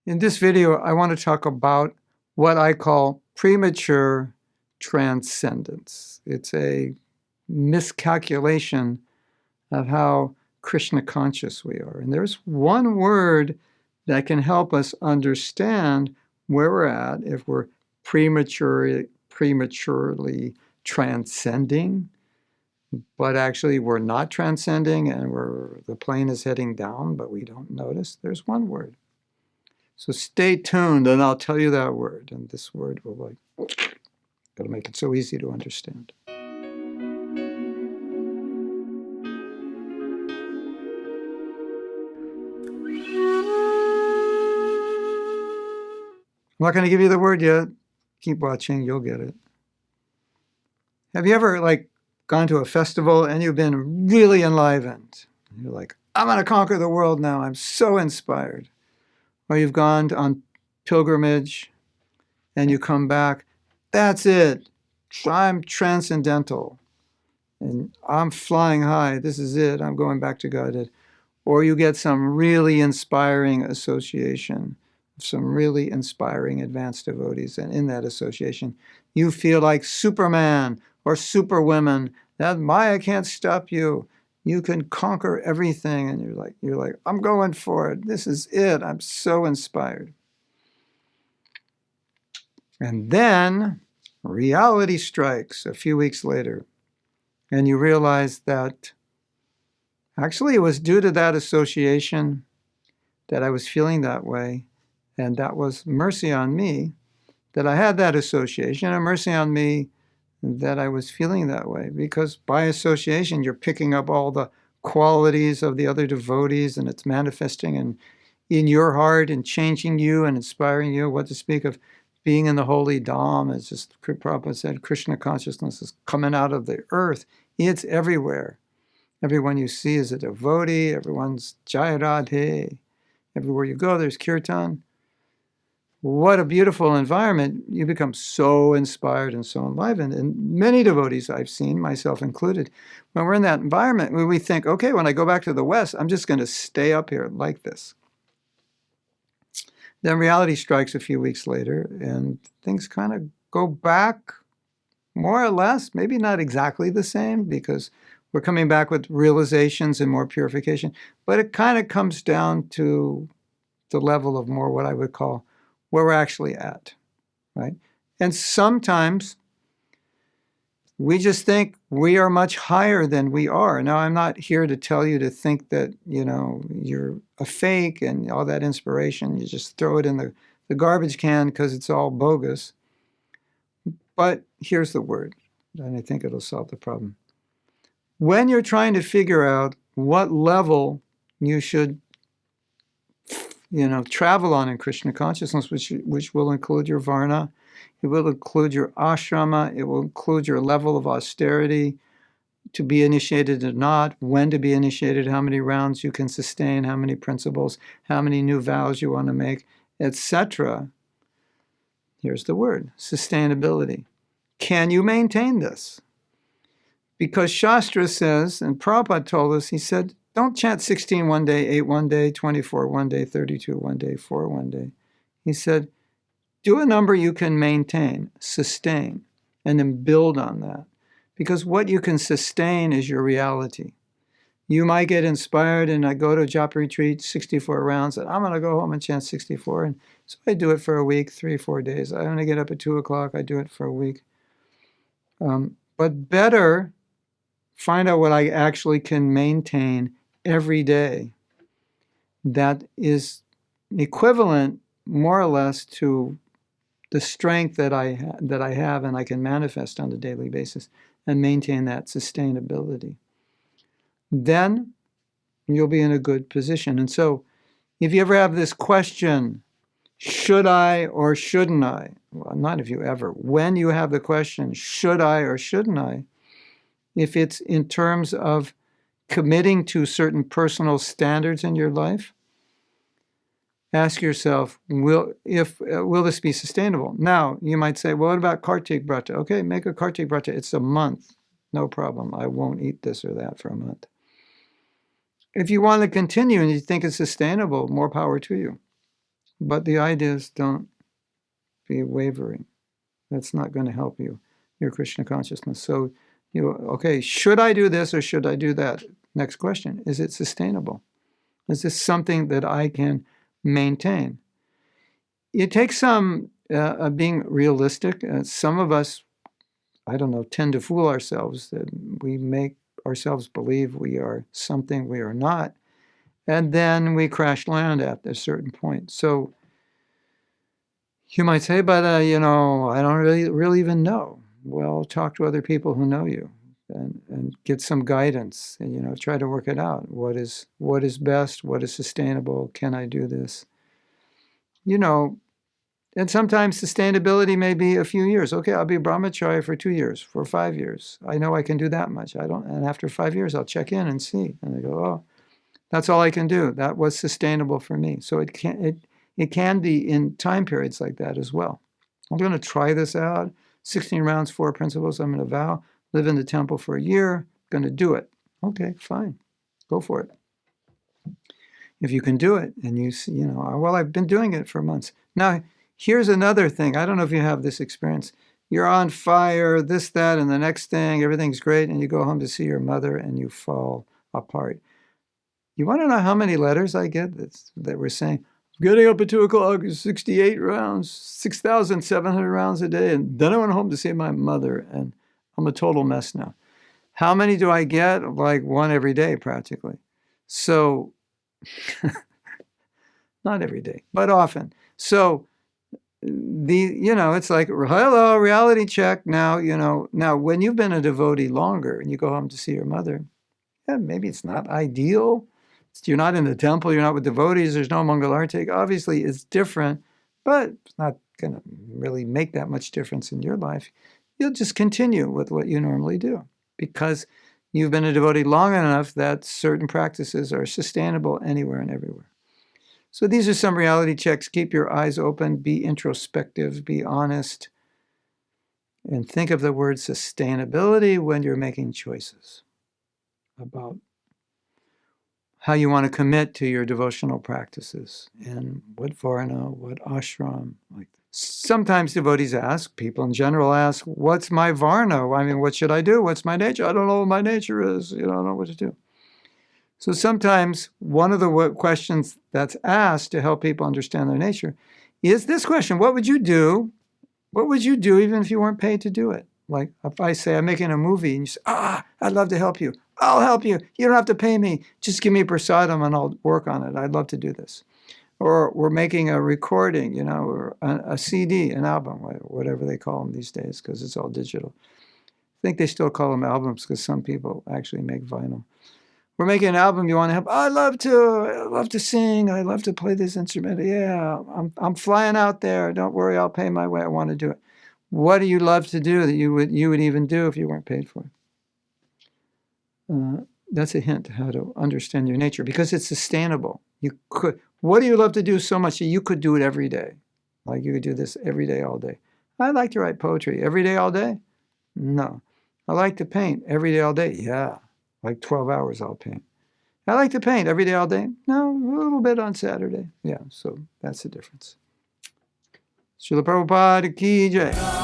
In this video, I want to talk about what I call premature transcendence. It's a miscalculation of how Krishna conscious we are. And there's one word that can help us understand where we're at if we're prematurely transcending, but actually we're not transcending and the plane is heading down, but we don't notice. There's one word. So stay tuned and I'll tell you that word. And this word will it'll make it so easy to understand. I'm not going to give you the word yet. Keep watching, you'll get it. Have you ever gone to a festival and you've been really enlivened? You're like, I'm going to conquer the world now. I'm so inspired. Or you've gone on pilgrimage and you come back. That's it. I'm transcendental and I'm flying high. This is it. I'm going back to Godhead. Or you get some really inspiring association, some really inspiring advanced devotees. And in that association, you feel like Superman or Superwoman. That Maya can't stop you. You can conquer everything. And you're like, I'm going for it. This is it. I'm so inspired. And then reality strikes a few weeks later. And you realize that actually it was due to that association that I was feeling that way. And that was mercy on me that I had that association, and mercy on me that I was feeling that way. Because by association, you're picking up all the qualities of the other devotees, and it's manifesting in your heart and changing you and inspiring you. What to speak of being in the holy Dham, as just Prabhupada said, Krishna consciousness is coming out of the earth. It's everywhere. Everyone you see is a devotee. Everyone's Jai Radhe. Everywhere you go, there's kirtan. What a beautiful environment. You become so inspired and so enlivened. And many devotees I've seen, myself included, when we're in that environment, we think, okay, when I go back to the West, I'm just going to stay up here like this. Then reality strikes a few weeks later, and things kind of go back more or less, maybe not exactly the same, because we're coming back with realizations and more purification, but it kind of comes down to the level of more what I would call where we're actually at, right? And sometimes we just think we are much higher than we are. Now, I'm not here to tell you to think that, you're a fake and all that inspiration, you just throw it in the garbage can because it's all bogus. But here's the word, and I think it'll solve the problem. When you're trying to figure out what level you should travel on in Krishna consciousness, which will include your varna, it will include your ashrama, it will include your level of austerity, to be initiated or not, when to be initiated, how many rounds you can sustain, how many principles, how many new vows you want to make, etc. Here's the word, sustainability. Can you maintain this? Because Shastra says, and Prabhupada told us, he said, don't chant 16 one day, 8 one day, 24 one day, 32 one day, 4 one day. He said, do a number you can maintain, sustain, and then build on that. Because what you can sustain is your reality. You might get inspired and I go to a japa retreat, 64 rounds, and I'm going to go home and chant 64. And so I do it for a week, 3-4 days. I'm going to get up at 2 o'clock. I do it for a week. But better find out what I actually can maintain every day that is equivalent, more or less, to the strength that I have and I can manifest on a daily basis and maintain that sustainability. Then you'll be in a good position. And so if you ever have this question, should I or shouldn't I? Well, not if you ever. When you have the question, should I or shouldn't I? If it's in terms of committing to certain personal standards in your life, ask yourself, will this be sustainable? Now, you might say, well, what about Kartik Vrata? Okay, make a Kartik Vrata. It's a month. No problem. I won't eat this or that for a month. If you want to continue and you think it's sustainable, more power to you. But the idea is don't be wavering. That's not going to help you, your Krishna consciousness. So, okay, should I do this or should I do that? Next question, is it sustainable? Is this something that I can maintain? It takes some being realistic. Some of us, I don't know, tend to fool ourselves that we make ourselves believe we are something we are not. And then we crash land at a certain point. So you might say, but, I don't really even know. Well, talk to other people who know you and get some guidance and, try to work it out. What is best? What is sustainable? Can I do this? And sometimes sustainability may be a few years. Okay, I'll be brahmachari for 2 years, for 5 years. I know I can do that much. And after 5 years, I'll check in and see. And I go, oh, that's all I can do. That was sustainable for me. So it can be in time periods like that as well. I'm going to try this out. 16 rounds, 4 principles. I'm going to vow, live in the temple for a year. Going to do it. Okay, fine. Go for it. If you can do it and well, I've been doing it for months. Now, here's another thing. I don't know if you have this experience. You're on fire, this, that, and the next thing. Everything's great. And you go home to see your mother and you fall apart. You want to know how many letters I get that were saying, getting up at 2 o'clock, 68 rounds, 6,700 rounds a day. And then I went home to see my mother and I'm a total mess now. How many do I get? Like one every day, practically. So, not every day, but often. So, it's like, hello, reality check. Now, when you've been a devotee longer and you go home to see your mother, maybe it's not ideal. You're not in the temple, you're not with devotees, there's no Mangalartik. Obviously, it's different, but it's not going to really make that much difference in your life. You'll just continue with what you normally do because you've been a devotee long enough that certain practices are sustainable anywhere and everywhere. So these are some reality checks. Keep your eyes open, be introspective, be honest, and think of the word sustainability when you're making choices about how you want to commit to your devotional practices and what varna, what ashram. Sometimes devotees ask, people in general ask, what's my varna? I mean, what should I do? What's my nature? I don't know what my nature is. I don't know what to do. So sometimes one of the questions that's asked to help people understand their nature is this question: what would you do? What would you do even if you weren't paid to do it? Like if I say I'm making a movie and you say, I'd love to help you. I'll help you. You don't have to pay me. Just give me prasadam and I'll work on it. I'd love to do this. Or we're making a recording, or a CD, an album, whatever they call them these days, because it's all digital. I think they still call them albums because some people actually make vinyl. We're making an album. You want to help? I love to sing. I love to play this instrument. Yeah, I'm flying out there. Don't worry, I'll pay my way. I want to do it. What do you love to do that you would even do if you weren't paid for it? That's a hint how to understand your nature because it's sustainable. You could. What do you love to do so much that you could do it every day? Like you could do this every day, all day. I like to write poetry every day, all day. No, I like to paint every day, all day. Yeah. Like 12 hours I'll paint. I like to paint every day, all day. No, a little bit on Saturday. Yeah, so that's the difference. Srila Prabhupada ki jai.